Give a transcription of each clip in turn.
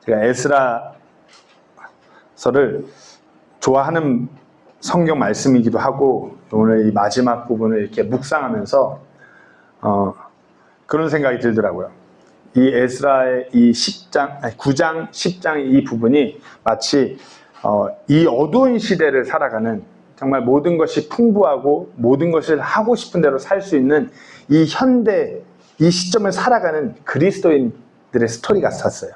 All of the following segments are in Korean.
제가 에스라서를 좋아하는 성경 말씀이기도 하고 오늘 이 마지막 부분을 이렇게 묵상하면서 그런 생각이 들더라고요. 이 에스라의 이 9장, 10장 이 부분이 마치 이 어두운 시대를 살아가는, 정말 모든 것이 풍부하고 모든 것을 하고 싶은 대로 살 수 있는 이 현대, 이 시점을 살아가는 그리스도인들의 스토리 같았어요.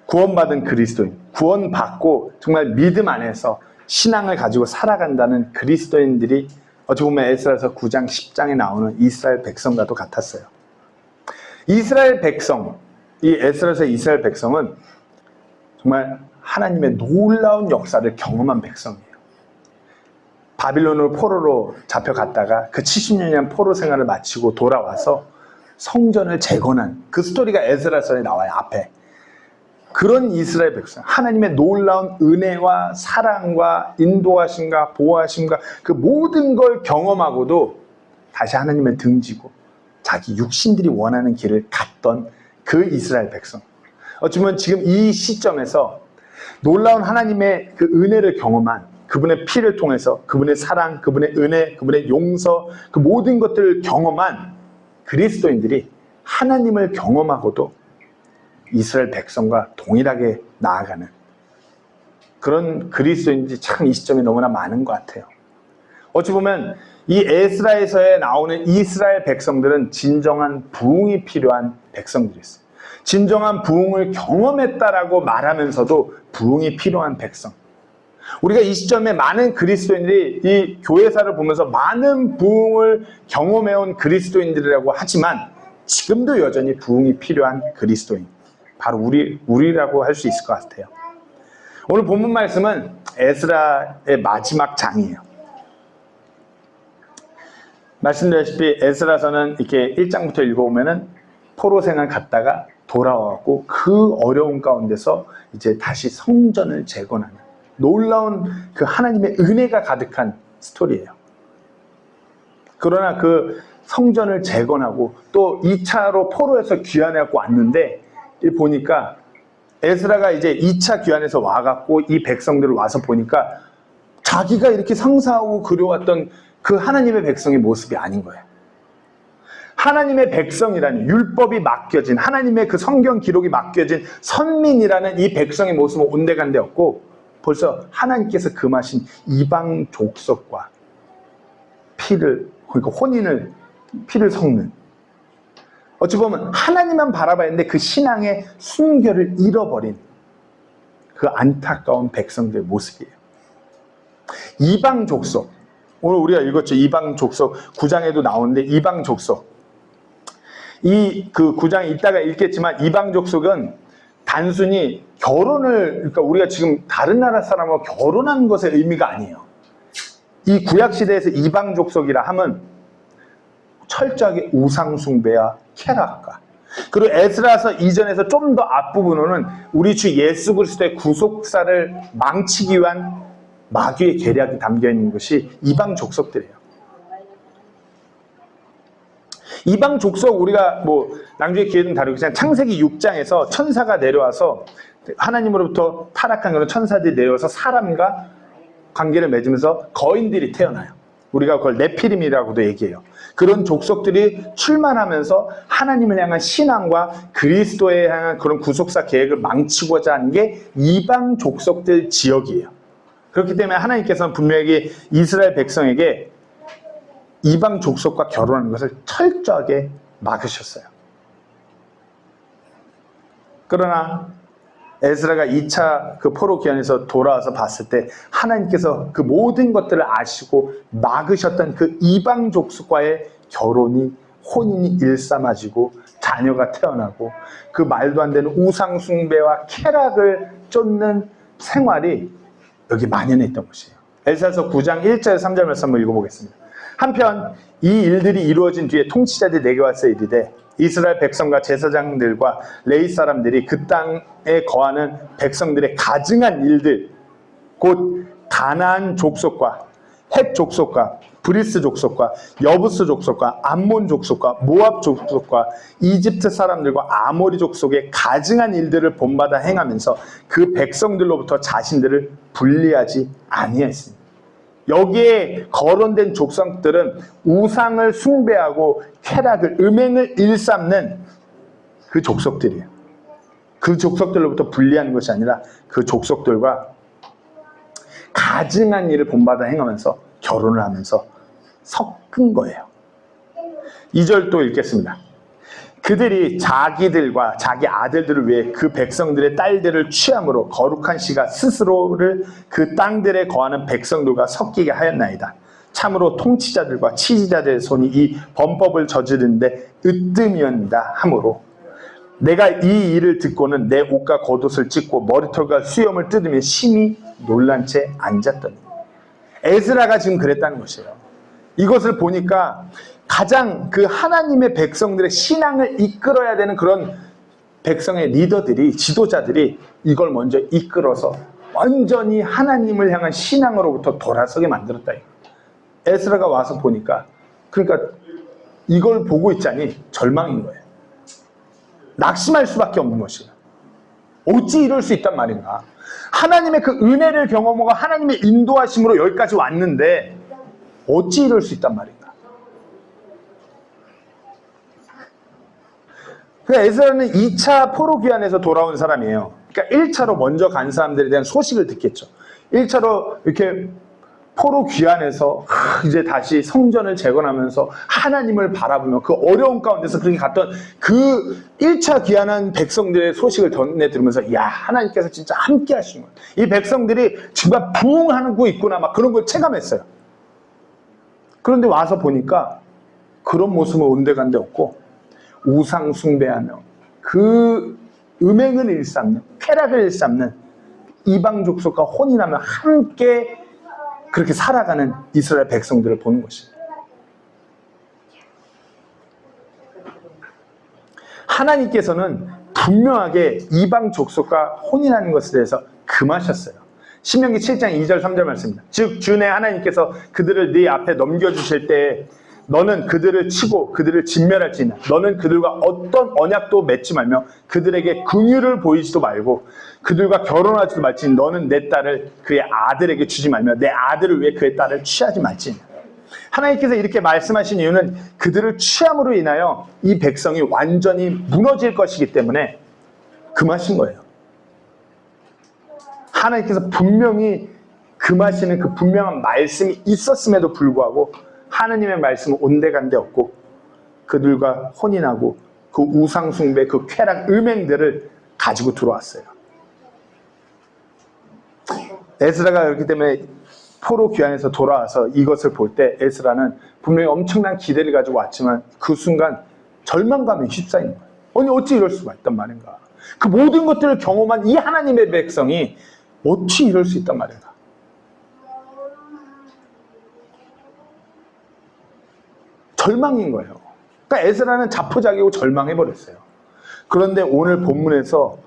구원받은 그리스도인, 구원받고 정말 믿음 안에서 신앙을 가지고 살아간다는 그리스도인들이 어찌 보면 에스라서 9장, 10장에 나오는 이스라엘 백성과도 같았어요. 이스라엘 백성, 이 에스라서 이스라엘 백성은 정말 하나님의 놀라운 역사를 경험한 백성이에요. 바빌론으로 포로로 잡혀갔다가 그 70년이란 포로 생활을 마치고 돌아와서 성전을 재건한 그 스토리가 에스라서에 나와요, 앞에. 그런 이스라엘 백성, 하나님의 놀라운 은혜와 사랑과 인도하심과 보호하심과 그 모든 걸 경험하고도 다시 하나님의 등지고 자기 육신들이 원하는 길을 갔던 그 이스라엘 백성. 어쩌면 지금 이 시점에서 놀라운 하나님의 그 은혜를 경험한, 그분의 피를 통해서 그분의 사랑, 그분의 은혜, 그분의 용서, 그 모든 것들을 경험한 그리스도인들이 하나님을 경험하고도 이스라엘 백성과 동일하게 나아가는 그런 그리스도인들이 참 이 시점이 너무나 많은 것 같아요. 어찌 보면 이 에스라에서에 나오는 이스라엘 백성들은 진정한 부흥이 필요한 백성들이었어요. 진정한 부흥을 경험했다라고 말하면서도 부흥이 필요한 백성. 우리가 이 시점에 많은 그리스도인들이 이 교회사를 보면서 많은 부흥을 경험해온 그리스도인들이라고 하지만 지금도 여전히 부흥이 필요한 그리스도인, 바로 우리라고 할 수 있을 것 같아요. 오늘 본문 말씀은 에스라의 마지막 장이에요. 말씀드렸다시피 에스라서는 이렇게 1장부터 읽어보면은 포로 생활 갔다가 돌아와갖고 그 어려운 가운데서 이제 다시 성전을 재건하는 놀라운 그 하나님의 은혜가 가득한 스토리예요. 그러나 그 성전을 재건하고 또 2차로 포로에서 귀환해갖고 왔는데 보니까 에스라가 이제 2차 귀환해서 와갖고 이 백성들을 와서 보니까 자기가 이렇게 상상하고 그려왔던 그 하나님의 백성의 모습이 아닌 거예요. 하나님의 백성이라는, 율법이 맡겨진, 하나님의 그 성경 기록이 맡겨진 선민이라는 이 백성의 모습은 온데간데 없고 벌써 하나님께서 금하신 이방 족속과 그러니까 혼인을, 피를 섞는, 어찌 보면 하나님만 바라봐야 했는데 그 신앙의 순결을 잃어버린 그 안타까운 백성들의 모습이에요. 이방 족속, 오늘 우리가 읽었죠. 이방 족속 9장에도 나오는데 이방 족속, 이 그 9장에 이따가 읽겠지만 이방 족속은 단순히 결혼을, 그러니까 우리가 지금 다른 나라 사람하고 결혼한 것의 의미가 아니에요. 이 구약시대에서 이방 족속이라 하면 철저하게 우상숭배와 쾌락과, 그리고 에스라서 이전에서 좀 더 앞부분으로는 우리 주 예수 그리스도의 구속사를 망치기 위한 마귀의 계략이 담겨있는 것이 이방 족속들이에요. 이방 족속, 우리가 뭐 나중에 기회 좀 다루겠지만 창세기 6장에서 천사가 내려와서 하나님으로부터 타락한 그런 천사들이 내려와서 사람과 관계를 맺으면서 거인들이 태어나요. 우리가 그걸 네피림이라고도 얘기해요. 그런 족속들이 출만하면서 하나님을 향한 신앙과 그리스도에 향한 그런 구속사 계획을 망치고자 하는 게 이방 족속들 지역이에요. 그렇기 때문에 하나님께서는 분명히 이스라엘 백성에게 이방 족속과 결혼하는 것을 철저하게 막으셨어요. 그러나 에스라가 2차 그 포로 귀환에서 돌아와서 봤을 때 하나님께서 그 모든 것들을 아시고 막으셨던 그 이방 족속과의 결혼이, 혼인이 일삼아지고 자녀가 태어나고 그 말도 안 되는 우상 숭배와 쾌락을 쫓는 생활이 여기 만연했던 것이에요. 에스라서 9장 1절 3절 말씀 한번 읽어보겠습니다. 한편 이 일들이 이루어진 뒤에 통치자들이 내게 와서 이르되 이스라엘 백성과 제사장들과 레위 사람들이 그 땅에 거하는 백성들의 가증한 일들, 곧 가나안 족속과 헷 족속과 브리스 족속과 여부스 족속과 암몬 족속과 모압 족속과 이집트 사람들과 아모리 족속의 가증한 일들을 본받아 행하면서 그 백성들로부터 자신들을 분리하지 아니했습니다. 여기에 거론된 족속들은 우상을 숭배하고 쾌락을, 음행을 일삼는 그 족속들이에요. 그 족속들로부터 분리하는 것이 아니라 그 족속들과 가증한 일을 본받아 행하면서 결혼을 하면서 섞은 거예요. 2절 또 읽겠습니다. 그들이 자기들과 자기 아들들을 위해 그 백성들의 딸들을 취함으로 거룩한 씨가 스스로를 그 땅들에 거하는 백성들과 섞이게 하였나이다. 참으로 통치자들과 치지자들의 손이 이 범법을 저지르는데 으뜸이었다 하므로 내가 이 일을 듣고는 내 옷과 겉옷을 찢고 머리털과 수염을 뜯으며 심히 놀란 채 앉았더니. 에스라가 지금 그랬다는 것이에요. 이것을 보니까 가장 그 하나님의 백성들의 신앙을 이끌어야 되는 그런 백성의 리더들이, 지도자들이 이걸 먼저 이끌어서 완전히 하나님을 향한 신앙으로부터 돌아서게 만들었다. 에스라가 와서 보니까, 그러니까 이걸 보고 있자니 절망인 거예요. 낙심할 수밖에 없는 것이에요. 어찌 이럴 수 있단 말인가. 하나님의 그 은혜를 경험하고 하나님의 인도하심으로 여기까지 왔는데 어찌 이럴 수 있단 말인가. 그러니까 에스라는 2차 포로 귀환에서 돌아온 사람이에요. 그러니까 1차로 먼저 간 사람들에 대한 소식을 듣겠죠. 1차로 이렇게 포로 귀환해서 이제 다시 성전을 재건하면서 하나님을 바라보며 그 어려운 가운데서 그렇게 갔던 그 1차 귀환한 백성들의 소식을 전해 들으면서 야, 하나님께서 진짜 함께 하시는 거야. 이 백성들이 정말 부흥하고 있구나 막 그런 걸 체감했어요. 그런데 와서 보니까 그런 모습은 온데간데 없고 우상 숭배하며 그 음행을 일삼는, 쾌락을 일삼는 이방 족속과 혼인하며 함께 그렇게 살아가는 이스라엘 백성들을 보는 것입니다. 하나님께서는 분명하게 이방 족속과 혼인하는 것에 대해서 금하셨어요. 신명기 7장 2절 3절 말씀입니다. 즉 주 내 하나님께서 그들을 네 앞에 넘겨주실 때에 너는 그들을 치고 그들을 진멸할지니라. 너는 그들과 어떤 언약도 맺지 말며 그들에게 긍휼을 보이지도 말고 그들과 결혼하지도 말지니 너는 내 딸을 그의 아들에게 주지 말며 내 아들을 위해 그의 딸을 취하지 말지니라. 하나님께서 이렇게 말씀하신 이유는 그들을 취함으로 인하여 이 백성이 완전히 무너질 것이기 때문에 금하신 거예요. 하나님께서 분명히 금하시는 그 분명한 말씀이 있었음에도 불구하고 하나님의 말씀은 온데간데 없고 그들과 혼인하고 그 우상숭배, 그 쾌락, 음행들을 가지고 들어왔어요. 에스라가 그렇기 때문에 포로 귀환에서 돌아와서 이것을 볼 때 에스라는 분명히 엄청난 기대를 가지고 왔지만 그 순간 절망감에 휩싸이는 거예요. 아니 어찌 이럴 수가 있단 말인가. 그 모든 것들을 경험한 이 하나님의 백성이 어찌 이럴 수 있단 말인가. 절망인 거예요. 그러니까 에스라는 자포자기고 절망해버렸어요. 그런데 오늘 본문에서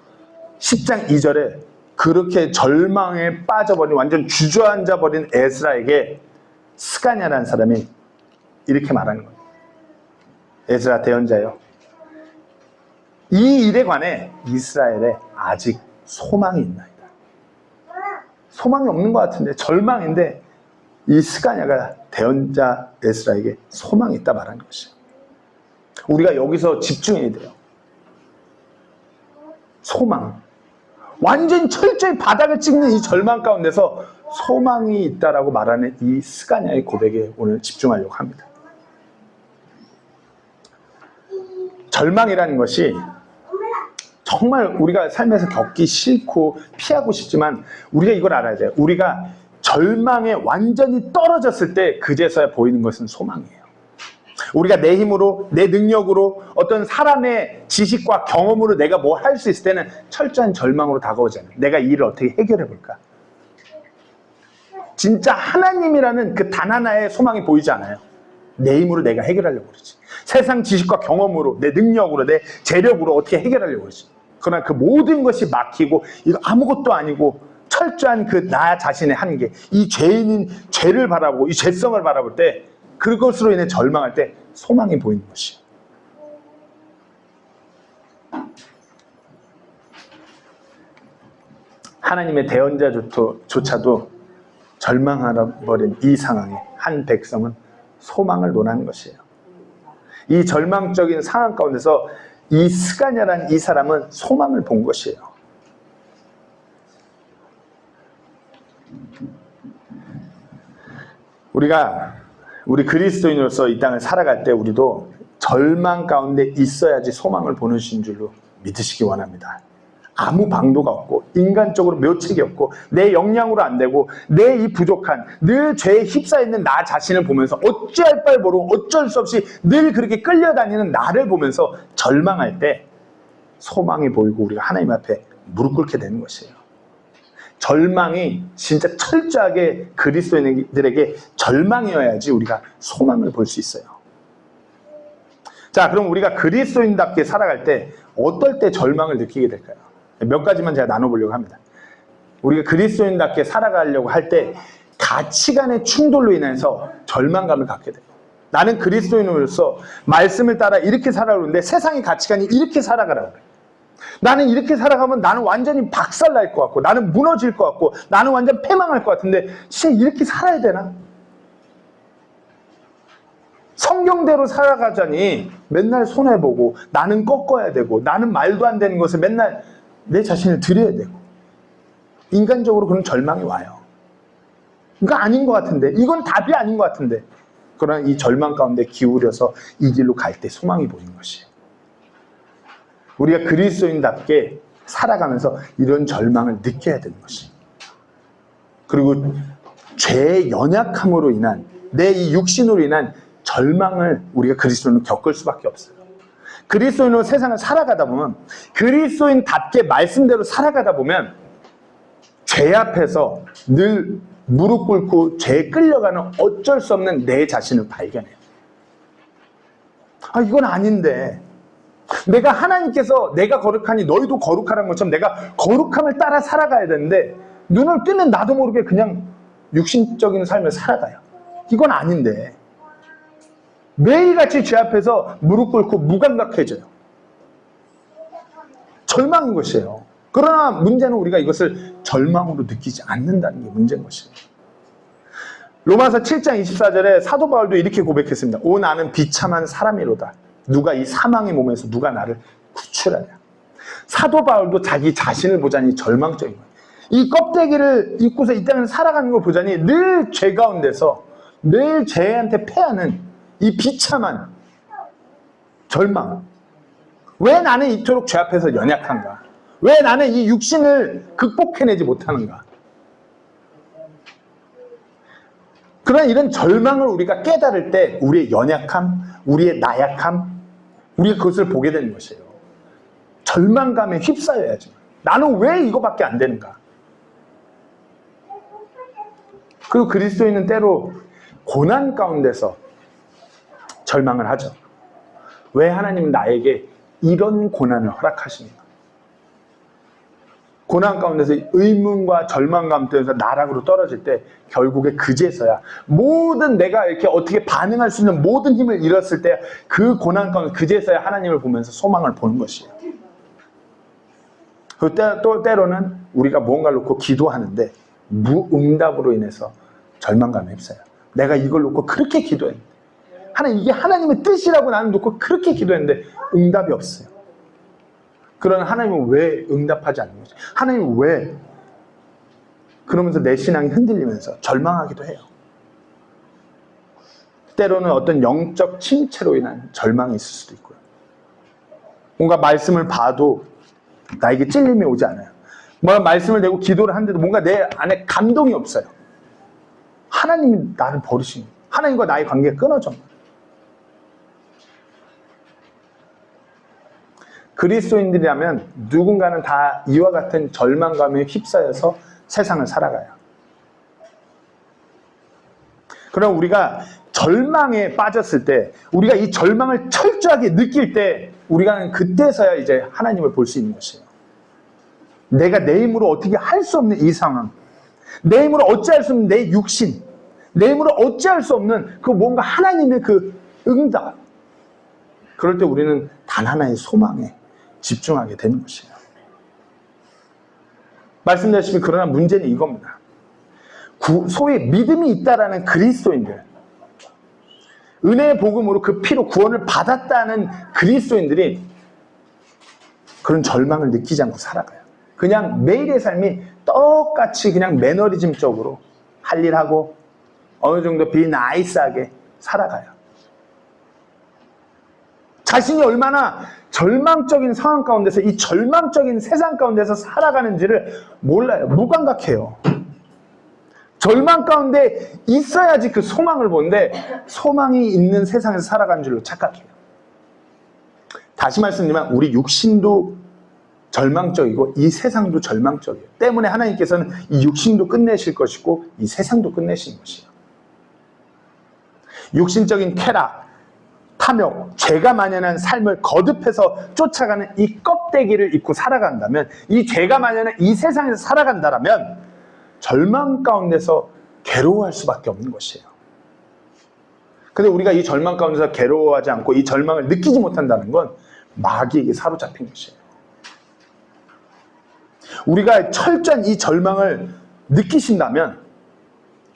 10장 2절에 그렇게 절망에 빠져버린 완전 주저앉아버린 에스라에게 스가냐라는 사람이 이렇게 말하는 거예요. 에스라 대언자여, 이 일에 관해 이스라엘에 아직 소망이 있나이다. 소망이 없는 것 같은데 절망인데 이 스가냐가 대언자 에스라에게 소망이 있다 말하는 것이에요. 우리가 여기서 집중해야 돼요. 소망. 완전 철저히 바닥을 찍는 이 절망 가운데서 소망이 있다라고 말하는 이 스가냐의 고백에 오늘 집중하려고 합니다. 절망이라는 것이 정말 우리가 삶에서 겪기 싫고 피하고 싶지만 우리가 이걸 알아야 돼요. 우리가 절망에 완전히 떨어졌을 때 그제서야 보이는 것은 소망이에요. 우리가 내 힘으로, 내 능력으로, 어떤 사람의 지식과 경험으로 내가 뭘 할 수 있을 때는 철저한 절망으로 다가오잖아요. 내가 이 일을 어떻게 해결해 볼까? 진짜 하나님이라는 그 단 하나의 소망이 보이지 않아요. 내 힘으로 내가 해결하려고 그러지. 세상 지식과 경험으로, 내 능력으로, 내 재력으로 어떻게 해결하려고 그러지. 그러나 그 모든 것이 막히고 이거 아무것도 아니고 철저한 그 나 자신의 한계, 이 죄인인 죄를 바라보고 이 죄성을 바라볼 때 그것으로 인해 절망할 때 소망이 보이는 것이에요. 하나님의 대언자조차도 절망하버린 이 상황에 한 백성은 소망을 논하는 것이에요. 이 절망적인 상황 가운데서 이 스가냐라는 이 사람은 소망을 본 것이에요. 우리 그리스도인으로서 이 땅을 살아갈 때 우리도 절망 가운데 있어야지 소망을 보는 줄로 믿으시기 원합니다. 아무 방도가 없고 인간적으로 묘책이 없고 내 역량으로 안 되고 내 이 부족한 늘 죄에 휩싸여 있는 나 자신을 보면서 어찌할 바를 모르고 어쩔 수 없이 늘 그렇게 끌려다니는 나를 보면서 절망할 때 소망이 보이고 우리가 하나님 앞에 무릎 꿇게 되는 것이에요. 절망이 진짜 철저하게 그리스도인들에게 절망이어야지 우리가 소망을 볼 수 있어요. 자, 그럼 우리가 그리스도인답게 살아갈 때 어떨 때 절망을 느끼게 될까요? 몇 가지만 제가 나눠보려고 합니다. 우리가 그리스도인답게 살아가려고 할 때 가치관의 충돌로 인해서 절망감을 갖게 돼요. 나는 그리스도인으로서 말씀을 따라 이렇게 살아가는데 세상의 가치관이 이렇게 살아가라고 그래요. 나는 이렇게 살아가면 나는 완전히 박살날 것 같고 나는 무너질 것 같고 나는 완전 패망할 것 같은데 진짜 이렇게 살아야 되나? 성경대로 살아가자니 맨날 손해보고 나는 꺾어야 되고 나는 말도 안 되는 것을 맨날 내 자신을 드려야 되고 인간적으로 그런 절망이 와요. 이거 아닌 것 같은데 이건 답이 아닌 것 같은데 그러나 이 절망 가운데 기울여서 이 길로 갈 때 소망이 보이는 것이에요. 우리가 그리스도인답게 살아가면서 이런 절망을 느껴야 되는 것이에요. 그리고 죄의 연약함으로 인한 내 이 육신으로 인한 절망을 우리가 그리스도인으로 겪을 수밖에 없어요. 그리스도인으로 세상을 살아가다 보면 그리스도인답게 말씀대로 살아가다 보면 죄 앞에서 늘 무릎 꿇고 죄에 끌려가는 어쩔 수 없는 내 자신을 발견해요. 아, 이건 아닌데 내가 하나님께서 내가 거룩하니 너희도 거룩하라는 것처럼 내가 거룩함을 따라 살아가야 되는데 눈을 뜨면 나도 모르게 그냥 육신적인 삶을 살아가요. 이건 아닌데 매일같이 죄 앞에서 무릎 꿇고 무감각해져요. 절망인 것이에요. 그러나 문제는 우리가 이것을 절망으로 느끼지 않는다는 게 문제인 것이에요. 로마서 7장 24절에 사도 바울도 이렇게 고백했습니다. 오 나는 비참한 사람이로다. 누가 이 사망의 몸에서 누가 나를 구출하냐. 사도 바울도 자기 자신을 보자니 절망적인 거예요. 이 껍데기를 입고서 이 땅을 살아가는 걸 보자니 늘 죄 가운데서 늘 죄한테 패하는 이 비참한 절망. 왜 나는 이토록 죄 앞에서 연약한가? 왜 나는 이 육신을 극복해내지 못하는가? 그런 이런 절망을 우리가 깨달을 때 우리의 연약함, 우리의 나약함, 우리가 그것을 보게 되는 것이에요. 절망감에 휩싸여야지. 나는 왜 이거밖에 안 되는가? 그리고 그리스도인은 때로 고난 가운데서 절망을 하죠. 왜 하나님은 나에게 이런 고난을 허락하십니까? 고난 가운데서 의문과 절망감 때문에 나락으로 떨어질 때 결국에 그제서야 모든 내가 이렇게 어떻게 반응할 수 있는 모든 힘을 잃었을 때 그 고난 가운데 그제서야 하나님을 보면서 소망을 보는 것이에요. 또 때로는 우리가 무언가를 놓고 기도하는데 무응답으로 인해서 절망감에 휩싸요. 내가 이걸 놓고 그렇게 기도했는데 하나님 이게 하나님의 뜻이라고 나는 놓고 그렇게 기도했는데 응답이 없어요. 그러나 하나님은 왜 응답하지 않는 거죠? 하나님은 왜? 그러면서 내 신앙이 흔들리면서 절망하기도 해요. 때로는 어떤 영적 침체로 인한 절망이 있을 수도 있고요. 뭔가 말씀을 봐도 나에게 찔림이 오지 않아요. 뭔가 말씀을 내고 기도를 하는데도 뭔가 내 안에 감동이 없어요. 하나님이 나를 버리신 거예요. 하나님과 나의 관계가 끊어져. 그리스도인들이라면 누군가는 다 이와 같은 절망감에 휩싸여서 세상을 살아가요. 그럼 우리가 절망에 빠졌을 때, 우리가 이 절망을 철저하게 느낄 때, 우리가 그때서야 이제 하나님을 볼 수 있는 것이에요. 내가 내 힘으로 어떻게 할 수 없는 이 상황, 내 힘으로 어찌할 수 없는 내 육신, 내 힘으로 어찌할 수 없는 그 뭔가 하나님의 그 응답, 그럴 때 우리는 단 하나의 소망에 집중하게 되는 것이에요. 말씀드렸다시피 그러나 문제는 이겁니다. 소위 믿음이 있다라는 그리스도인들, 은혜의 복음으로 그 피로 구원을 받았다는 그리스도인들이 그런 절망을 느끼지 않고 살아가요. 그냥 매일의 삶이 똑같이 그냥 매너리즘적으로 할 일하고 어느 정도 비나이스하게 살아가요. 자신이 얼마나 절망적인 상황 가운데서 이 절망적인 세상 가운데서 살아가는지를 몰라요. 무감각해요. 절망 가운데 있어야지 그 소망을 보는데 소망이 있는 세상에서 살아가는 줄로 착각해요. 다시 말씀드리면 우리 육신도 절망적이고 이 세상도 절망적이에요. 때문에 하나님께서는 이 육신도 끝내실 것이고 이 세상도 끝내실 것이에요. 육신적인 쾌락, 탐욕, 죄가 만연한 삶을 거듭해서 쫓아가는 이 껍데기를 입고 살아간다면, 이 죄가 만연한 이 세상에서 살아간다면 절망 가운데서 괴로워할 수밖에 없는 것이에요. 근데 우리가 이 절망 가운데서 괴로워하지 않고 이 절망을 느끼지 못한다는 건 마귀에게 사로잡힌 것이에요. 우리가 철저한 이 절망을 느끼신다면,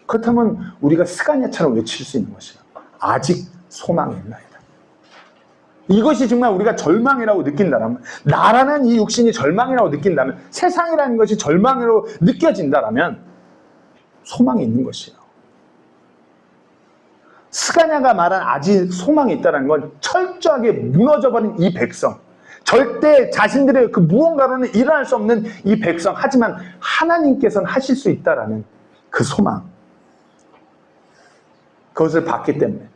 그렇다면 우리가 스가랴처럼 외칠 수 있는 것이에요. 아직 소망이 있나이다. 이것이 정말 우리가 절망이라고 느낀다면, 나라는 이 육신이 절망이라고 느낀다면, 세상이라는 것이 절망으로 느껴진다면 소망이 있는 것이에요. 스가랴가 말한 아직 소망이 있다는 건 철저하게 무너져버린 이 백성, 절대 자신들의 그 무언가로는 일어날 수 없는 이 백성, 하지만 하나님께서는 하실 수 있다라는 그 소망, 그것을 봤기 때문에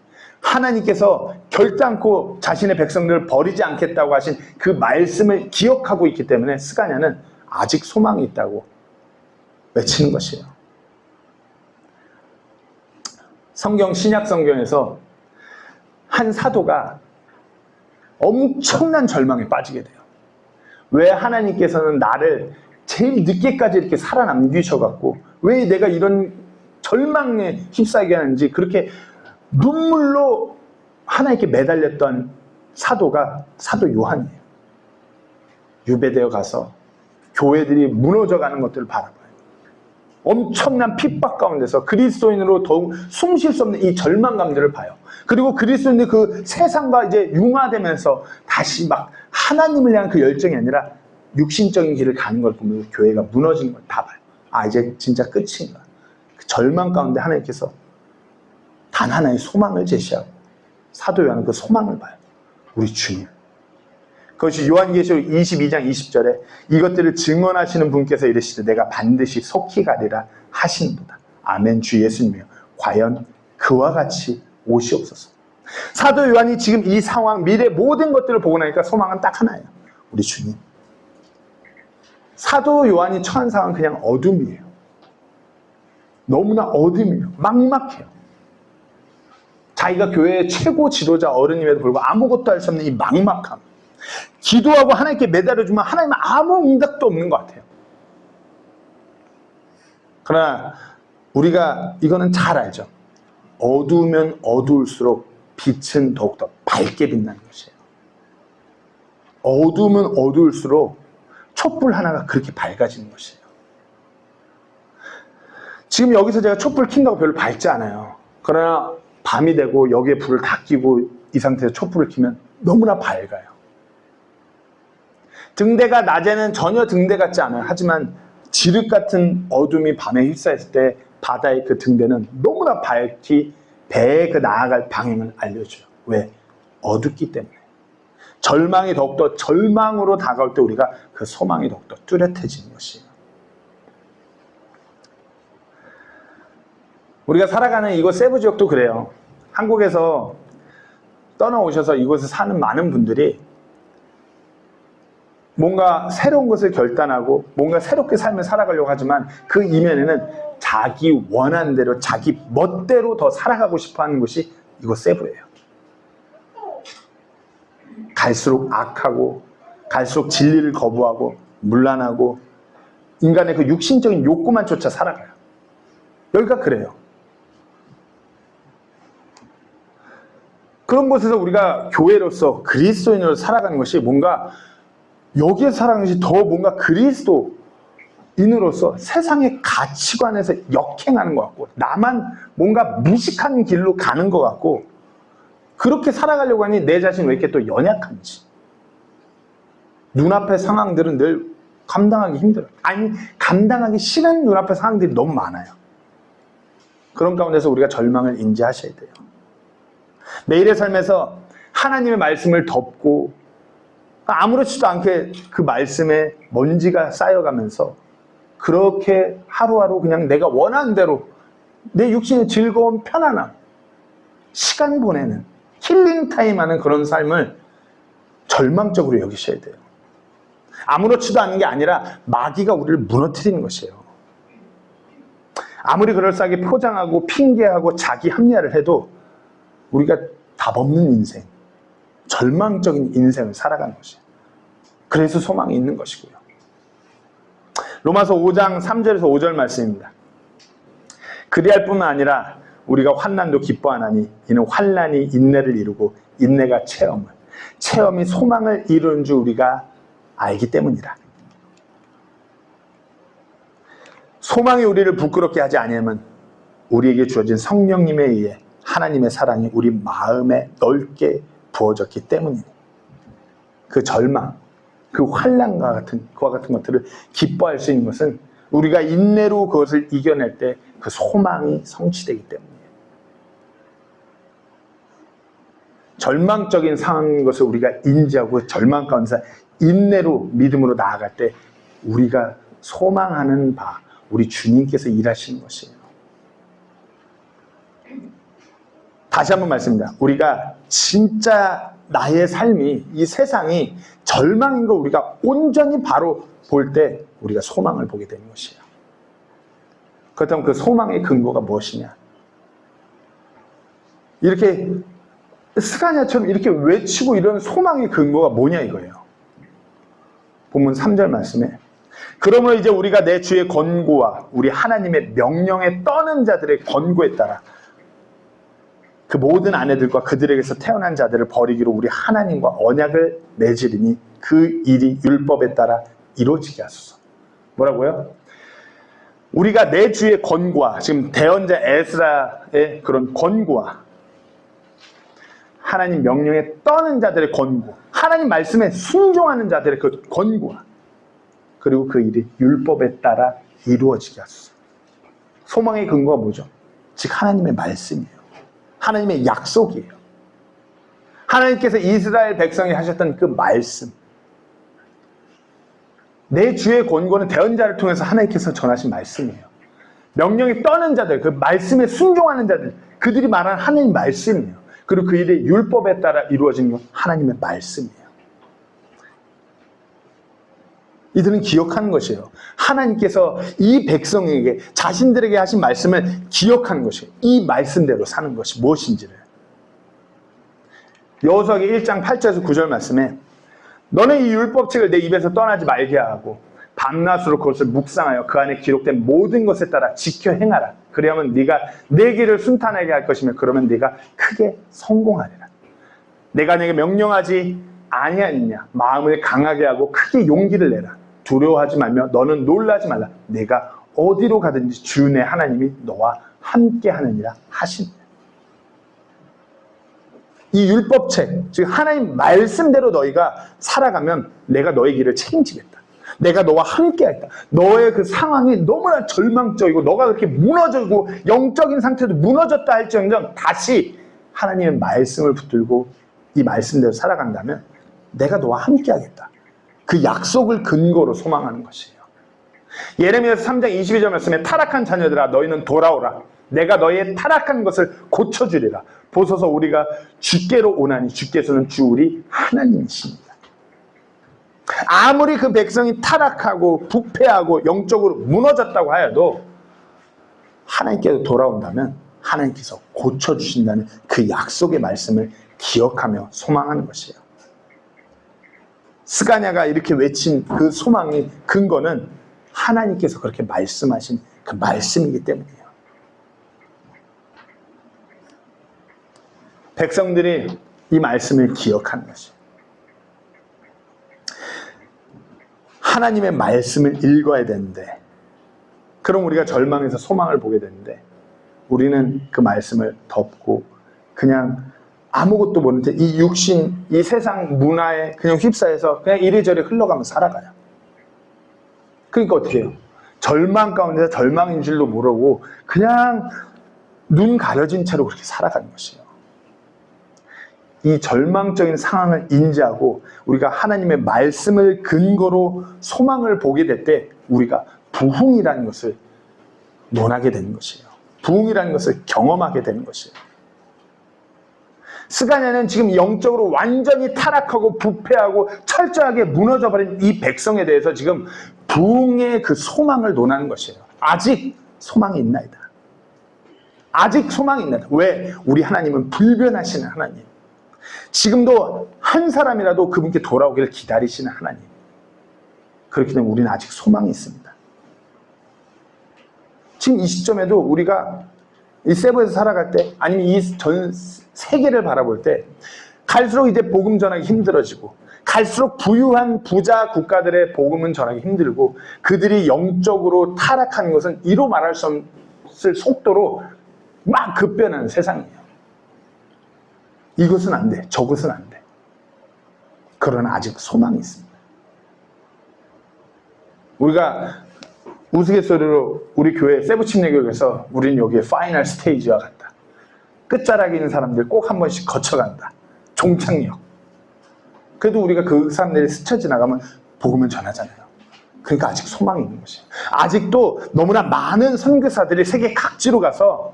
하나님께서 결단코 자신의 백성들을 버리지 않겠다고 하신 그 말씀을 기억하고 있기 때문에 스가랴는 아직 소망이 있다고 외치는 것이에요. 신약 성경에서 한 사도가 엄청난 절망에 빠지게 돼요. 왜 하나님께서는 나를 제일 늦게까지 이렇게 살아남기셔갖고 왜 내가 이런 절망에 휩싸이게 하는지, 그렇게 눈물로 하나님께 매달렸던 사도가 사도 요한이에요. 유배되어 가서 교회들이 무너져가는 것들을 바라봐요. 엄청난 핍박 가운데서 그리스도인으로 더욱 숨 쉴 수 없는 이 절망감들을 봐요. 그리고 그리스도인의 그 세상과 이제 융화되면서 다시 막 하나님을 향한 그 열정이 아니라 육신적인 길을 가는 걸 보면서 교회가 무너지는 걸 다 봐요. 아, 이제 진짜 끝인가. 그 절망 가운데 하나님께서 단 하나의 소망을 제시하고 사도 요한은 그 소망을 봐요. 우리 주님. 그것이 요한계시록 22장 20절에 이것들을 증언하시는 분께서 이르시되 내가 반드시 속히 가리라 하시는도다. 아멘. 주 예수님이여 과연 그와 같이 오시옵소서. 사도 요한이 지금 이 상황, 미래 모든 것들을 보고 나니까 소망은 딱 하나예요. 우리 주님. 사도 요한이 처한 상황은 그냥 어둠이에요. 너무나 어둠이에요. 막막해요. 자기가 교회의 최고 지도자 어른임에도 불구하고 아무것도 할 수 없는 이 막막함. 기도하고 하나님께 매달려주면 하나님은 아무 응답도 없는 것 같아요. 그러나 우리가 이거는 잘 알죠. 어두우면 어두울수록 빛은 더욱더 밝게 빛나는 것이에요. 어두우면 어두울수록 촛불 하나가 그렇게 밝아지는 것이에요. 지금 여기서 제가 촛불 킨다고 별로 밝지 않아요. 그러나 밤이 되고 여기에 불을 다 끼고 이 상태에서 촛불을 켜면 너무나 밝아요. 등대가 낮에는 전혀 등대 같지 않아요. 하지만 지륵 같은 어둠이 밤에 휩싸였을 때 바다의 그 등대는 너무나 밝게 배에 그 나아갈 방향을 알려줘요. 왜? 어둡기 때문에. 절망이 더욱더 절망으로 다가올 때 우리가 그 소망이 더욱더 뚜렷해지는 것이에요. 우리가 살아가는 이곳 세부 지역도 그래요. 한국에서 떠나오셔서 이곳에 사는 많은 분들이 뭔가 새로운 것을 결단하고 뭔가 새롭게 삶을 살아가려고 하지만 그 이면에는 자기 원하는 대로 자기 멋대로 더 살아가고 싶어하는 것이 이곳 세부예요. 갈수록 악하고 갈수록 진리를 거부하고 문란하고 인간의 그 육신적인 욕구만 쫓아 살아가요. 여기가 그래요. 그런 곳에서 우리가 교회로서 그리스도인으로 살아가는 것이 뭔가 여기에 살아가는 것이 더 뭔가 그리스도인으로서 세상의 가치관에서 역행하는 것 같고 나만 뭔가 무식한 길로 가는 것 같고 그렇게 살아가려고 하니 내 자신이 왜 이렇게 또 연약한지 눈앞의 상황들은 늘 감당하기 힘들어요. 아니 감당하기 싫은 눈앞의 상황들이 너무 많아요. 그런 가운데서 우리가 절망을 인지하셔야 돼요. 매일의 삶에서 하나님의 말씀을 덮고 아무렇지도 않게 그 말씀에 먼지가 쌓여가면서 그렇게 하루하루 그냥 내가 원하는 대로 내 육신의 즐거움, 편안함, 시간 보내는 힐링 타임하는 그런 삶을 절망적으로 여기셔야 돼요. 아무렇지도 않은 게 아니라 마귀가 우리를 무너뜨리는 것이에요. 아무리 그럴싸하게 포장하고 핑계하고 자기 합리화를 해도 우리가 답 없는 인생, 절망적인 인생을 살아가는 것이에요. 그래서 소망이 있는 것이고요. 로마서 5장 3절에서 5절 말씀입니다. 그리할 뿐만 아니라 우리가 환난도 기뻐하나니 이는 환난이 인내를 이루고 인내가 체험을, 체험이 소망을 이루는 줄 우리가 알기 때문이라. 소망이 우리를 부끄럽게 하지 아니하면 우리에게 주어진 성령님에 의해 하나님의 사랑이 우리 마음에 넓게 부어졌기 때문이니 그 절망, 그 환난과 같은 그와 같은 것들을 기뻐할 수 있는 것은 우리가 인내로 그것을 이겨낼 때 그 소망이 성취되기 때문이에요. 절망적인 상황인 것을 우리가 인지하고 절망 가운데서 인내로 믿음으로 나아갈 때 우리가 소망하는 바 우리 주님께서 일하시는 것이에요. 다시 한번 말씀드립니다. 우리가 진짜 나의 삶이 이 세상이 절망인 걸 우리가 온전히 바로 볼 때 우리가 소망을 보게 되는 것이에요. 그렇다면 그 소망의 근거가 무엇이냐? 이렇게 스가랴처럼 이렇게 외치고 이런 소망의 근거가 뭐냐 이거예요. 본문 3절 말씀에 그러므로 이제 우리가 내 주의 권고와 우리 하나님의 명령에 떠는 자들의 권고에 따라 그 모든 아내들과 그들에게서 태어난 자들을 버리기로 우리 하나님과 언약을 맺으리니 그 일이 율법에 따라 이루어지게 하소서. 뭐라고요? 우리가 내 주의 권고와 지금 대언자 에스라의 그런 권고와 하나님 명령에 떠는 자들의 권고, 하나님 말씀에 순종하는 자들의 그 권고와 그리고 그 일이 율법에 따라 이루어지게 하소서. 소망의 근거가 뭐죠? 즉 하나님의 말씀이에요. 하나님의 약속이에요. 하나님께서 이스라엘 백성이 하셨던 그 말씀. 내 주의 권고는 대언자를 통해서 하나님께서 전하신 말씀이에요. 명령이 떠는 자들, 그 말씀에 순종하는 자들, 그들이 말하는 하나님의 말씀이에요. 그리고 그 일이 율법에 따라 이루어지는 건 하나님의 말씀이에요. 이들은 기억하는 것이에요. 하나님께서 이 백성에게 자신들에게 하신 말씀을 기억하는 것이에요. 이 말씀대로 사는 것이 무엇인지를. 여호수아기 1장 8절에서 9절 말씀에 너는 이 율법책을 내 입에서 떠나지 말게 하고 밤낮으로 그것을 묵상하여 그 안에 기록된 모든 것에 따라 지켜 행하라. 그리하면 네가 내 길을 순탄하게 할 것이며 그러면 네가 크게 성공하리라. 내가 내게 명령하지 아니하느냐. 마음을 강하게 하고 크게 용기를 내라. 두려워하지 말며 너는 놀라지 말라. 내가 어디로 가든지 주 내 하나님이 너와 함께 하느니라 하시니라. 이 율법책, 즉 하나님 말씀대로 너희가 살아가면 내가 너의 길을 책임지겠다. 내가 너와 함께 하겠다. 너의 그 상황이 너무나 절망적이고 너가 그렇게 무너지고 영적인 상태도 무너졌다 할지언정 다시 하나님의 말씀을 붙들고 이 말씀대로 살아간다면 내가 너와 함께 하겠다. 그 약속을 근거로 소망하는 것이에요. 예레미야서 3장 22절 말씀에 타락한 자녀들아 너희는 돌아오라. 내가 너희의 타락한 것을 고쳐주리라. 보소서 우리가 주께로 오나니 주께서는 주 우리 하나님이십니다. 아무리 그 백성이 타락하고 부패하고 영적으로 무너졌다고 하여도 하나님께서 돌아온다면 하나님께서 고쳐주신다는 그 약속의 말씀을 기억하며 소망하는 것이에요. 스가냐가 이렇게 외친 그 소망의 근거는 하나님께서 그렇게 말씀하신 그 말씀이기 때문이에요. 백성들이 이 말씀을 기억하는 것이에요. 하나님의 말씀을 읽어야 되는데, 그럼 우리가 절망에서 소망을 보게 되는데, 우리는 그 말씀을 덮고 그냥 아무것도 모르는 채 이 육신, 이 세상 문화에 그냥 휩싸여서 그냥 이리저리 흘러가면서 살아가요. 그러니까 어떻게 해요? 절망 가운데서 절망인 줄도 모르고 그냥 눈 가려진 채로 그렇게 살아가는 것이에요. 이 절망적인 상황을 인지하고 우리가 하나님의 말씀을 근거로 소망을 보게 될 때 우리가 부흥이라는 것을 논하게 되는 것이에요. 부흥이라는 것을 경험하게 되는 것이에요. 스가랴는 지금 영적으로 완전히 타락하고 부패하고 철저하게 무너져버린 이 백성에 대해서 지금 부흥의 그 소망을 논하는 것이에요. 아직 소망이 있나이다. 아직 소망이 있나이다. 왜? 우리 하나님은 불변하시는 하나님. 지금도 한 사람이라도 그분께 돌아오기를 기다리시는 하나님. 그렇기 때문에 우리는 아직 소망이 있습니다. 지금 이 시점에도 우리가 이 세부에서 살아갈 때, 아니면 이 전 세계를 바라볼 때 갈수록 이제 복음 전하기 힘들어지고, 갈수록 부유한 부자 국가들의 복음은 전하기 힘들고, 그들이 영적으로 타락하는 것은 이로 말할 수 없을 속도로 막 급변하는 세상이에요. 이것은 안 돼, 저것은 안 돼. 그러나 아직 소망이 있습니다. 우리가 우스갯소리로 우리 교회 세부침례교회에서 우리는 여기에 파이널 스테이지와 같다. 끝자락에 있는 사람들 꼭 한 번씩 거쳐간다. 종착역. 그래도 우리가 그 사람들이 스쳐 지나가면 복음을 전하잖아요. 그러니까 아직 소망이 있는 것이에요. 아직도 너무나 많은 선교사들이 세계 각지로 가서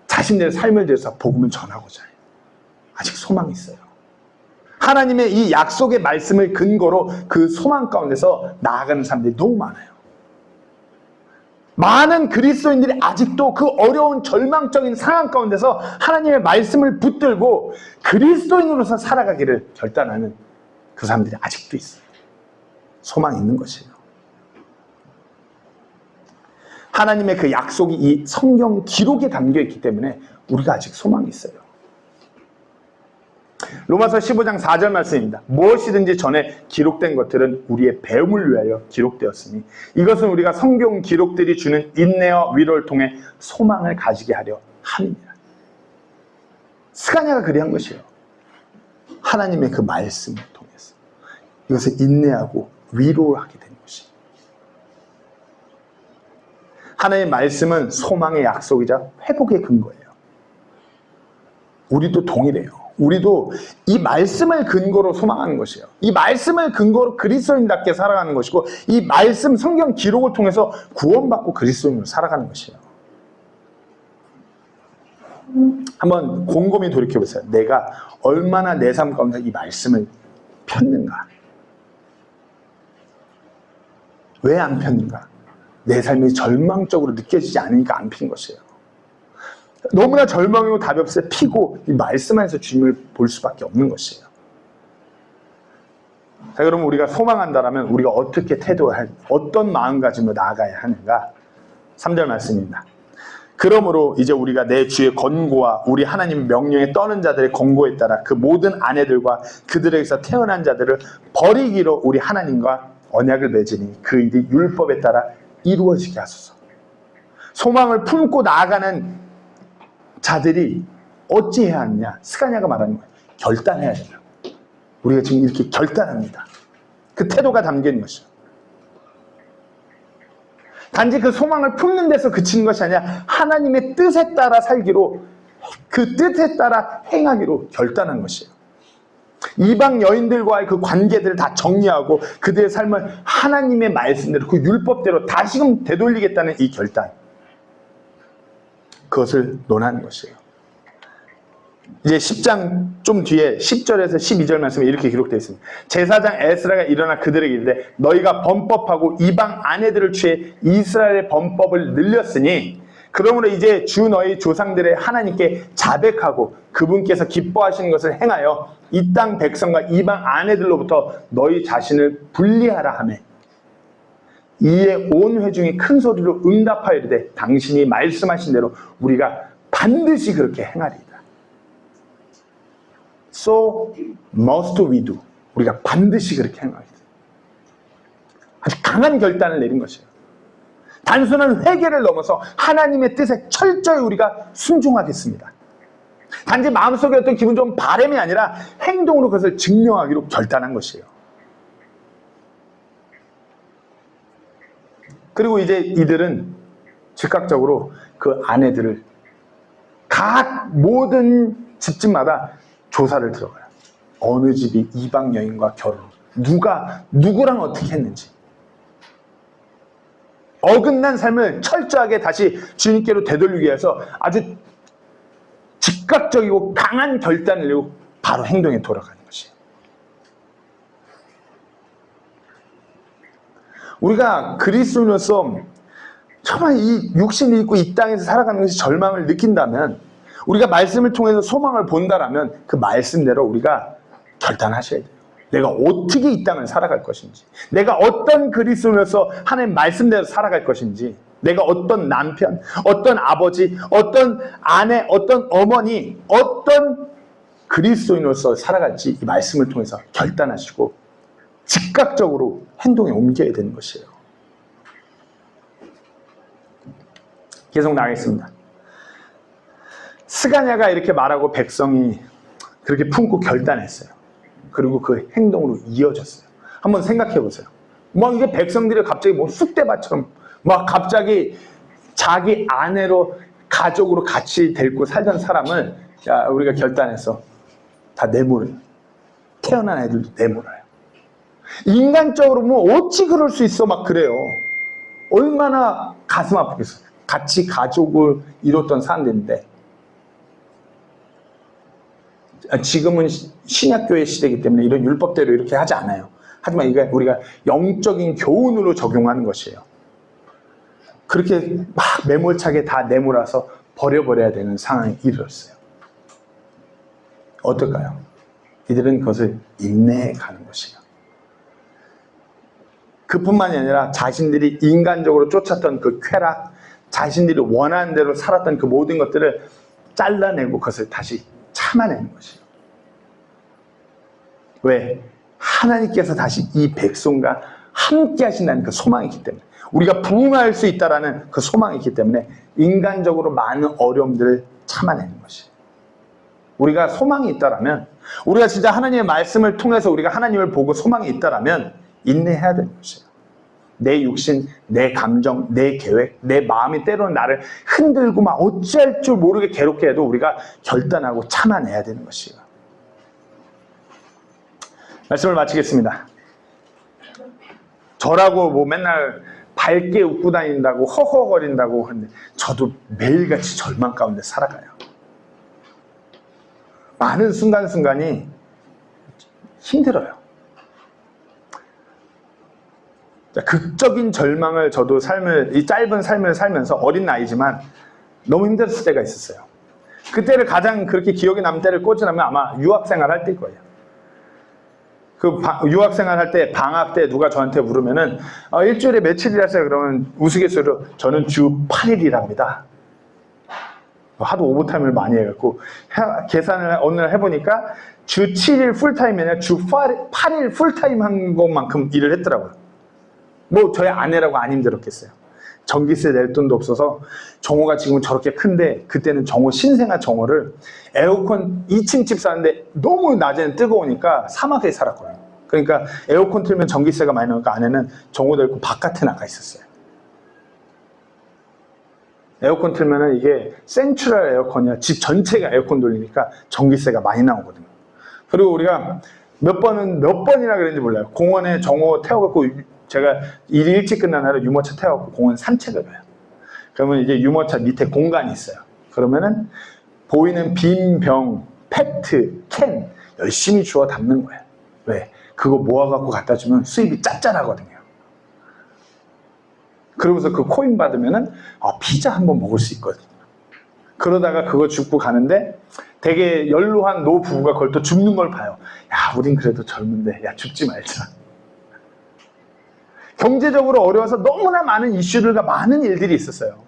자신들의 삶을 대해서 복음을 전하고자 해요. 아직 소망이 있어요. 하나님의 이 약속의 말씀을 근거로 그 소망 가운데서 나아가는 사람들이 너무 많아요. 많은 그리스도인들이 아직도 그 어려운 절망적인 상황 가운데서 하나님의 말씀을 붙들고 그리스도인으로서 살아가기를 결단하는 그 사람들이 아직도 있어요. 소망이 있는 것이에요. 하나님의 그 약속이 이 성경 기록에 담겨 있기 때문에 우리가 아직 소망이 있어요. 로마서 15장 4절 말씀입니다. 무엇이든지 전에 기록된 것들은 우리의 배움을 위하여 기록되었으니 이것은 우리가 성경 기록들이 주는 인내와 위로를 통해 소망을 가지게 하려 함이니라. 스가랴가 그리한 것이에요. 하나님의 그 말씀을 통해서 이것을 인내하고 위로하게 되는 것이에요. 하나님의 말씀은 소망의 약속이자 회복의 근거예요. 우리도 동일해요. 우리도 이 말씀을 근거로 소망하는 것이에요. 이 말씀을 근거로 그리스도인답게 살아가는 것이고, 이 말씀 성경 기록을 통해서 구원받고 그리스도인으로 살아가는 것이에요. 한번 곰곰이 돌이켜보세요. 내가 얼마나 내 삶 가운데 이 말씀을 폈는가? 왜 안 폈는가? 내 삶이 절망적으로 느껴지지 않으니까 안 핀 것이에요. 너무나 절망이고 답이 없을 때 피고 이 말씀 안에서 주님을 볼 수밖에 없는 것이에요. 자, 그러면 우리가 소망한다면 우리가 어떻게 태도할, 어떤 마음가짐으로 나아가야 하는가? 3절 말씀입니다. 그러므로 이제 우리가 내 주의 권고와 우리 하나님 명령에 떠는 자들의 권고에 따라 그 모든 아내들과 그들에게서 태어난 자들을 버리기로 우리 하나님과 언약을 맺으니 그 일이 율법에 따라 이루어지게 하소서. 소망을 품고 나아가는 자들이 어찌해야 하느냐? 스가랴가 말하는 거예요. 결단해야 된다. 우리가 지금 이렇게 결단합니다. 그 태도가 담겨 있는 것이죠. 단지 그 소망을 품는 데서 그치는 것이 아니라 하나님의 뜻에 따라 살기로, 그 뜻에 따라 행하기로 결단한 것이에요. 이방 여인들과의 그 관계들을 다 정리하고 그들의 삶을 하나님의 말씀대로, 그 율법대로 다시금 되돌리겠다는 이 결단, 그것을 논하는 것이에요. 이제 10장 좀 뒤에 10절에서 12절 말씀에 이렇게 기록되어 있습니다. 제사장 에스라가 일어나 그들에게 이르되 너희가 범법하고 이방 아내들을 취해 이스라엘의 범법을 늘렸으니 그러므로 이제 주 너희 조상들의 하나님께 자백하고 그분께서 기뻐하시는 것을 행하여 이 땅 백성과 이방 아내들로부터 너희 자신을 분리하라 하매, 이에 온 회중이 큰 소리로 응답하여 이르되 당신이 말씀하신 대로 우리가 반드시 그렇게 행하리이다. So must we do. 우리가 반드시 그렇게 행하리이다. 아주 강한 결단을 내린 것이에요. 단순한 회개를 넘어서 하나님의 뜻에 철저히 우리가 순종하겠습니다. 단지 마음속에 어떤 기분 좋은 바람이 아니라 행동으로 그것을 증명하기로 결단한 것이에요. 그리고 이제 이들은 즉각적으로 그 아내들을 각 모든 집집마다 조사를 들어가요. 어느 집이 이방 여인과 결혼, 누가 누구랑 어떻게 했는지. 어긋난 삶을 철저하게 다시 주님께로 되돌리기 위해서 아주 즉각적이고 강한 결단을 내고 바로 행동에 돌아가는 것이에요. 우리가 그리스도인으로서 정말 이 육신이 있고 이 땅에서 살아가는 것이 절망을 느낀다면, 우리가 말씀을 통해서 소망을 본다라면 그 말씀대로 우리가 결단하셔야 돼요. 내가 어떻게 이 땅을 살아갈 것인지, 내가 어떤 그리스도인으로서 하나님 말씀대로 살아갈 것인지, 내가 어떤 남편, 어떤 아버지, 어떤 아내, 어떤 어머니, 어떤 그리스도인으로서 살아갈지 이 말씀을 통해서 결단하시고 즉각적으로 행동에 옮겨야 되는 것이에요. 계속 나가겠습니다. 스가랴가 이렇게 말하고 백성이 그렇게 품고 결단했어요. 그리고 그 행동으로 이어졌어요. 한번 생각해 보세요. 막 이게 백성들이 갑자기 뭐 쑥대밭처럼 막 갑자기 자기 아내로 가족으로 같이 데리고 살던 사람을 야, 우리가 결단해서 다 내몰아요. 태어난 애들도 내몰아요. 인간적으로 뭐 어찌 그럴 수 있어 막 그래요. 얼마나 가슴 아프겠어요. 같이 가족을 이뤘던 사람들인데, 지금은 신약교회 시대이기 때문에 이런 율법대로 이렇게 하지 않아요. 하지만 이게 우리가 영적인 교훈으로 적용하는 것이에요. 그렇게 막 매몰차게 다 내몰아서 버려버려야 되는 상황에 이르렀어요. 어떨까요? 이들은 그것을 인내해 가는 것이에요. 그뿐만이 아니라 자신들이 인간적으로 쫓았던 그 쾌락, 자신들이 원하는 대로 살았던 그 모든 것들을 잘라내고 그것을 다시 참아내는 것이에요. 왜? 하나님께서 다시 이 백성과 함께 하신다는 그 소망이 있기 때문에, 우리가 부흥할 수 있다는 그 소망이 있기 때문에 인간적으로 많은 어려움들을 참아내는 것이에요. 우리가 소망이 있다면, 우리가 진짜 하나님의 말씀을 통해서 우리가 하나님을 보고 소망이 있다면 인내해야 되는 것이에요. 내 육신, 내 감정, 내 계획, 내 마음이 때로는 나를 흔들고 막 어찌할 줄 모르게 괴롭게 해도 우리가 결단하고 참아내야 되는 것이에요. 말씀을 마치겠습니다. 저라고 뭐 맨날 밝게 웃고 다닌다고 허허거린다고 하는데 저도 매일같이 절망 가운데 살아가요. 많은 순간순간이 힘들어요. 극적인 절망을 저도 이 짧은 삶을 살면서 어린 나이지만 너무 힘들었을 때가 있었어요. 그때를 가장 그렇게 기억에 남는 때를 꽂으라면 아마 유학생활 할 때일 거예요. 유학생활 할 때 방학 때 누가 저한테 물으면은 일주일에 며칠이라 하세요? 그러면 우스갯소리로 저는 주 8일이랍니다. 하도 오버타임을 많이 해갖고 계산을 어느 날 해보니까 주 7일 풀타임이 아니라 주 8일 풀타임 한 것만큼 일을 했더라고요. 뭐 저희 아내라고 안 힘들었겠어요. 전기세 낼 돈도 없어서 정호가 지금 저렇게 큰데 그때는 정호 신생아 정호를 에어컨 2층 집 사는데 너무 낮에는 뜨거우니까 사막에 살았거든요. 그러니까 에어컨 틀면 전기세가 많이 나오니까 아내는 정호 데리고 바깥에 나가 있었어요. 에어컨 틀면은 이게 센트럴 에어컨이야. 집 전체가 에어컨 돌리니까 전기세가 많이 나오거든요. 그리고 우리가 몇 번이나 그랬는지 몰라요. 공원에 정호 태워갖고 제가 일이 일찍 끝난 날에 유모차 태워갖고 공원 산책을 가요. 그러면 이제 유모차 밑에 공간이 있어요. 그러면은 보이는 빈 병, 페트, 캔 열심히 주워 담는 거예요. 왜? 그거 모아갖고 갖다 주면 수입이 짭짤하거든요. 그러면서 그 코인 받으면은 피자 한번 먹을 수 있거든요. 그러다가 그거 줍고 가는데 되게 연로한 노부부가 그걸 또 줍는 걸 봐요. 야, 우린 그래도 젊은데 야 줍지 말자. 경제적으로 어려워서 너무나 많은 이슈들과 많은 일들이 있었어요.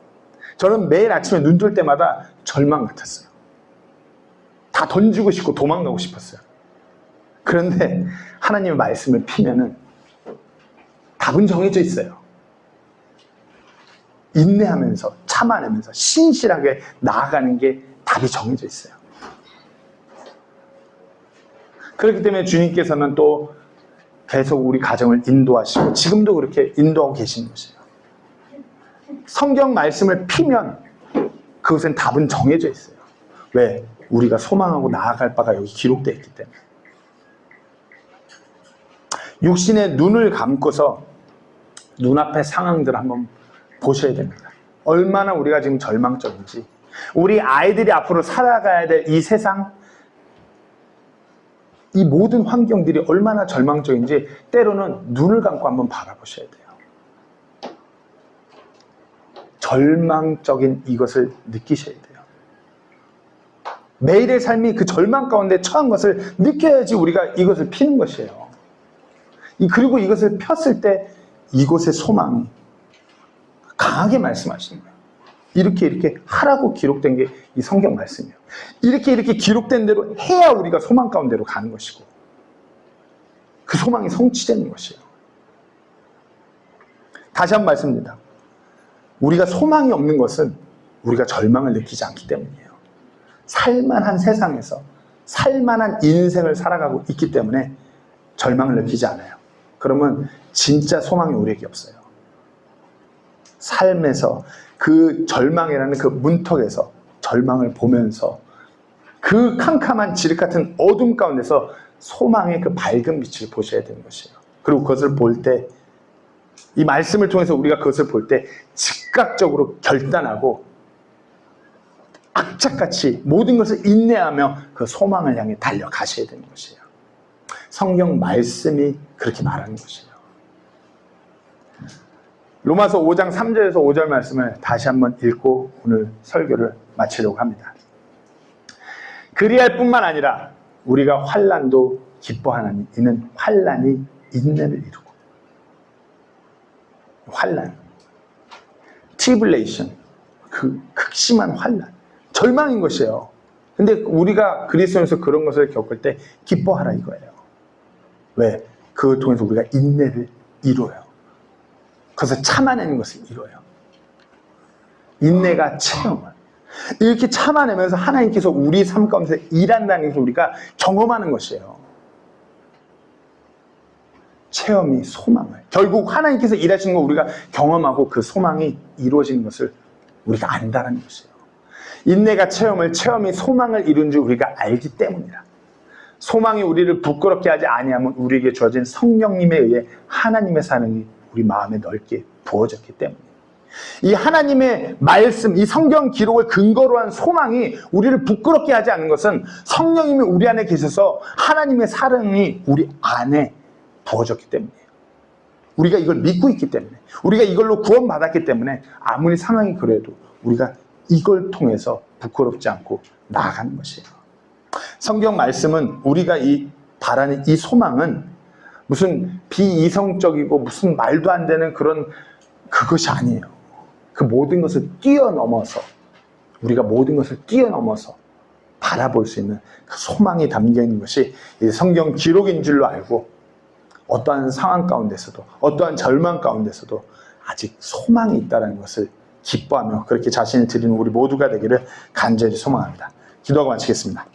저는 매일 아침에 눈 뜰 때마다 절망 같았어요. 다 던지고 싶고 도망가고 싶었어요. 그런데 하나님의 말씀을 피면은 답은 정해져 있어요. 인내하면서 참아내면서 신실하게 나아가는 게 답이 정해져 있어요. 그렇기 때문에 주님께서는 또 계속 우리 가정을 인도하시고 지금도 그렇게 인도하고 계시는 것이에요. 성경 말씀을 피면 그것은 답은 정해져 있어요. 왜? 우리가 소망하고 나아갈 바가 여기 기록되어 있기 때문에. 육신의 눈을 감고서 눈앞의 상황들을 한번 보셔야 됩니다. 얼마나 우리가 지금 절망적인지, 우리 아이들이 앞으로 살아가야 될 이 세상, 이 모든 환경들이 얼마나 절망적인지 때로는 눈을 감고 한번 바라보셔야 돼요. 절망적인 이것을 느끼셔야 돼요. 매일의 삶이 그 절망 가운데 처한 것을 느껴야지 우리가 이것을 피는 것이에요. 그리고 이것을 폈을 때 이곳의 소망이 강하게 말씀하시는 거예요. 이렇게 하라고 기록된 게 이 성경 말씀이에요. 이렇게 기록된 대로 해야 우리가 소망 가운데로 가는 것이고 그 소망이 성취되는 것이에요. 다시 한번 말씀드립니다. 우리가 소망이 없는 것은 우리가 절망을 느끼지 않기 때문이에요. 살만한 세상에서 살만한 인생을 살아가고 있기 때문에 절망을 느끼지 않아요. 그러면 진짜 소망이 우리에게 없어요. 삶에서 그 절망이라는 그 문턱에서 절망을 보면서 그 캄캄한 지륵 같은 어둠 가운데서 소망의 그 밝은 빛을 보셔야 되는 것이에요. 그리고 그것을 볼 때, 이 말씀을 통해서 우리가 그것을 볼 때 즉각적으로 결단하고 악착같이 모든 것을 인내하며 그 소망을 향해 달려가셔야 되는 것이에요. 성경 말씀이 그렇게 말하는 것이에요. 로마서 5장 3절에서 5절 말씀을 다시 한번 읽고 오늘 설교를 마치려고 합니다. 그리할 뿐만 아니라 우리가 환난도 기뻐하나니 이는 환난이 인내를 이루고. 환난, 트리블레이션, 그 극심한 환난, 절망인 것이에요. 근데 우리가 그리스도인에서 그런 것을 겪을 때 기뻐하라 이거예요. 왜? 그걸 통해서 우리가 인내를 이루어요. 그래서 참아내는 것을 이루어요. 인내가 체험을. 이렇게 참아내면서 하나님께서 우리 삶 가운데 일한다는 것을 우리가 경험하는 것이에요. 체험이 소망을. 결국 하나님께서 일하시는 걸 우리가 경험하고 그 소망이 이루어지는 것을 우리가 안다는 것이에요. 인내가 체험을, 체험이 소망을 이룬 줄 우리가 알기 때문이다. 소망이 우리를 부끄럽게 하지 아니하면 우리에게 주어진 성령님에 의해 하나님의 사랑이 우리 마음에 넓게 부어졌기 때문이에요. 이 하나님의 말씀, 이 성경 기록을 근거로 한 소망이 우리를 부끄럽게 하지 않는 것은 성령님이 우리 안에 계셔서 하나님의 사랑이 우리 안에 부어졌기 때문이에요. 우리가 이걸 믿고 있기 때문에, 우리가 이걸로 구원받았기 때문에 아무리 상황이 그래도 우리가 이걸 통해서 부끄럽지 않고 나아가는 것이에요. 성경 말씀은 우리가 바라는 이 소망은 무슨 비이성적이고 무슨 말도 안 되는 그것이 아니에요. 그 모든 것을 뛰어넘어서, 우리가 모든 것을 뛰어넘어서 바라볼 수 있는 그 소망이 담겨 있는 것이 이 성경 기록인 줄로 알고 어떠한 상황 가운데서도, 어떠한 절망 가운데서도 아직 소망이 있다는 것을 기뻐하며 그렇게 자신을 드리는 우리 모두가 되기를 간절히 소망합니다. 기도하고 마치겠습니다.